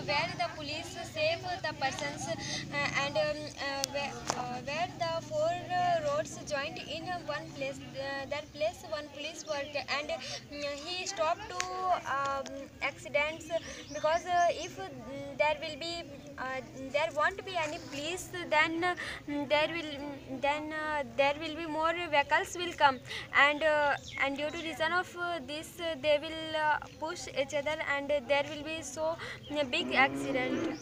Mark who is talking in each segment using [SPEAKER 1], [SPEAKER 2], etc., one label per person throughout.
[SPEAKER 1] where the police save the persons where the four roads joined in one place. That place one police work, and he stopped two accidents because if there will be there won't be any police, then there will be more vehicles will come, and due to reason of this they will push each other, and there will be so big accident.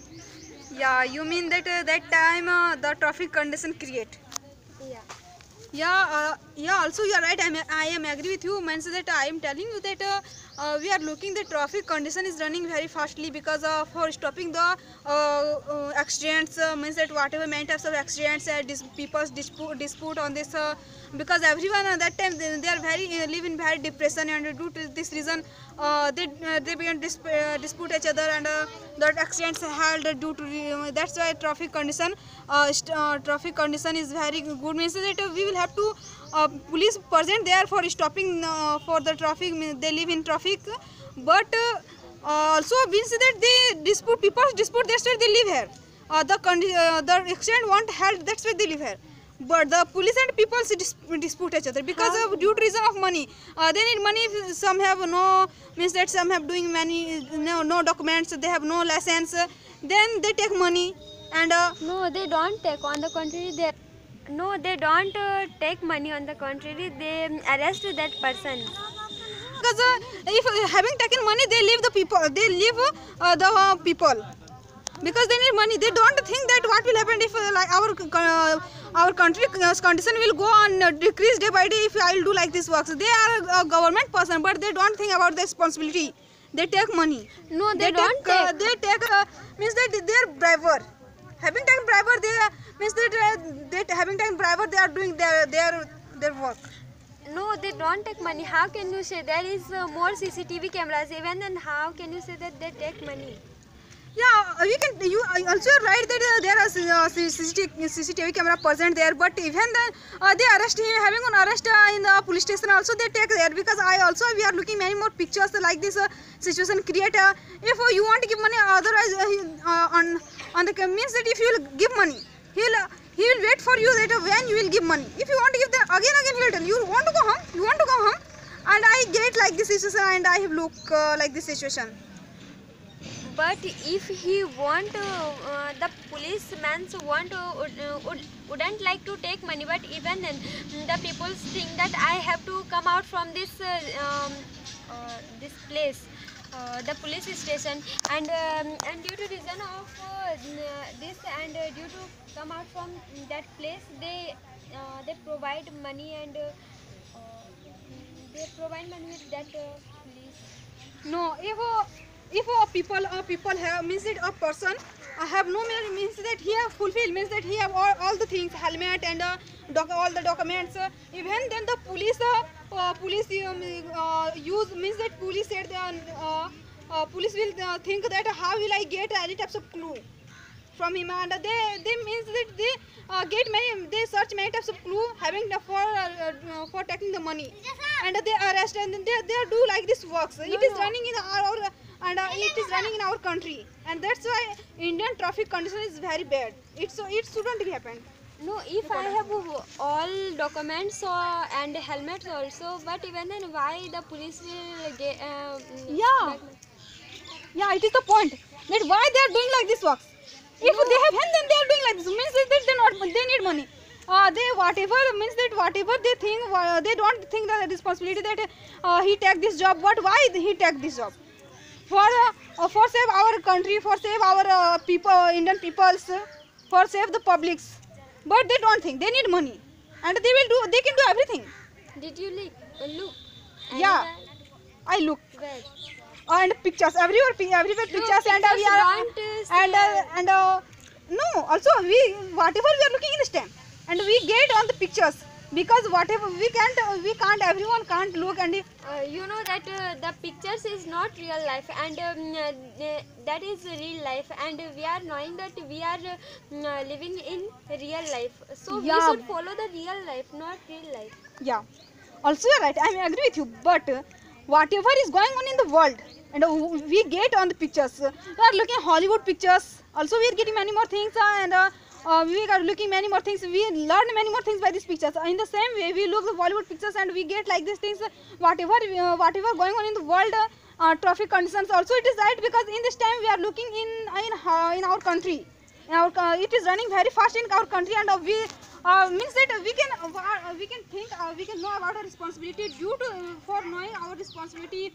[SPEAKER 2] Yeah, you mean that that time the traffic condition create.
[SPEAKER 1] Yeah.
[SPEAKER 2] Yeah, also you are right. I am agree with you. Means that I am telling you that we are looking the traffic condition is running very fastly because for stopping the accidents. Means that whatever many types of accidents, people's dispute on this. Because everyone at that time they are very live in very depression, and due to this reason they began dispute each other, and that accidents held due to that's why traffic condition is very good. Means that we will have to police present there for stopping for the traffic. They live in traffic, but also means that they dispute, people dispute, that's why they live here. The accident won't held, that's why they live here. But the police and people dispute each other because of due to reason of money. They need money. Some have no, means that some have doing many no documents, they have no license, then they take money. And
[SPEAKER 1] No, they don't take. On the contrary, they don't take money. On the contrary, they arrest that person.
[SPEAKER 2] because if having taken money, they leave the people, they leave the people because they need money. They don't think that what will happen if like our country condition will go on decrease day by day if I will do like this works. They are a government person, but they don't think about the responsibility. They take money.
[SPEAKER 1] No, they don't take.
[SPEAKER 2] They take means that they are briber. Having taken briber, they means that having taken briber, they are doing their work.
[SPEAKER 1] No, they don't take money. How can you say there is more CCTV cameras even, then how can you say that they take money?
[SPEAKER 2] Yeah, we can. You also right that there are CCTV camera present there, but even then they arrest him, having an arrest in the police station. Also they take there because we are looking many more pictures like this situation create. If you want to give money, otherwise on the means that if you will give money, he will wait for you that when you will give money. If you want to give them again he will tell you want to go home, and I get like this situation, and I have look like this situation.
[SPEAKER 1] But if he want, the policemen wouldn't like to take money. But even then, the people think that I have to come out from this this place, the police station, and due to reason of this, and due to come out from that place, they provide money, and they provide money with that police.
[SPEAKER 2] No, if people have means that a person have no means that he have fulfilled, means that he have all the things, helmet and all the documents. Even then the police use means that police said police will think that how will I get any types of clue from him, and they means that they get many, they search many types of clue having for taking the money, and they arrest, and they do like this works. It is running in our and it is running in our country, and that's why Indian traffic condition is very bad. It shouldn't be happen.
[SPEAKER 1] No, if I have all documents and helmets also, but even then why the police will get
[SPEAKER 2] Yeah, it is the point that why they are doing like this works. If they have hand, then they are doing like this. Means that they need money. They whatever means that whatever they think, they don't think the responsibility that he take this job. But why he take this job? For save our country, for save our people, Indian peoples, for save the publics. But they don't think. They need money, and they will do. They can do everything.
[SPEAKER 1] Did you look?
[SPEAKER 2] Yeah, I look.
[SPEAKER 1] Where?
[SPEAKER 2] And pictures everywhere pictures, and we are and no, also whatever we are looking in this time, and we get on the pictures, because whatever we can't everyone can't look, and
[SPEAKER 1] you know that the pictures is not real life, and that is real life, and we are knowing that we are living in real life, so we should follow the real life, not real life.
[SPEAKER 2] Yeah, also you're right, I agree with you, but whatever is going on in the world, and we get on the pictures. We are looking Hollywood pictures. Also, we are getting many more things, and we are looking many more things. We learn many more things by these pictures. In the same way, we look the Bollywood pictures, and we get like these things. Whatever going on in the world, traffic conditions. Also, it is right because in this time we are looking in our country. It is running very fast in our country, and we means that we can think we can know about our responsibility due to for knowing our responsibility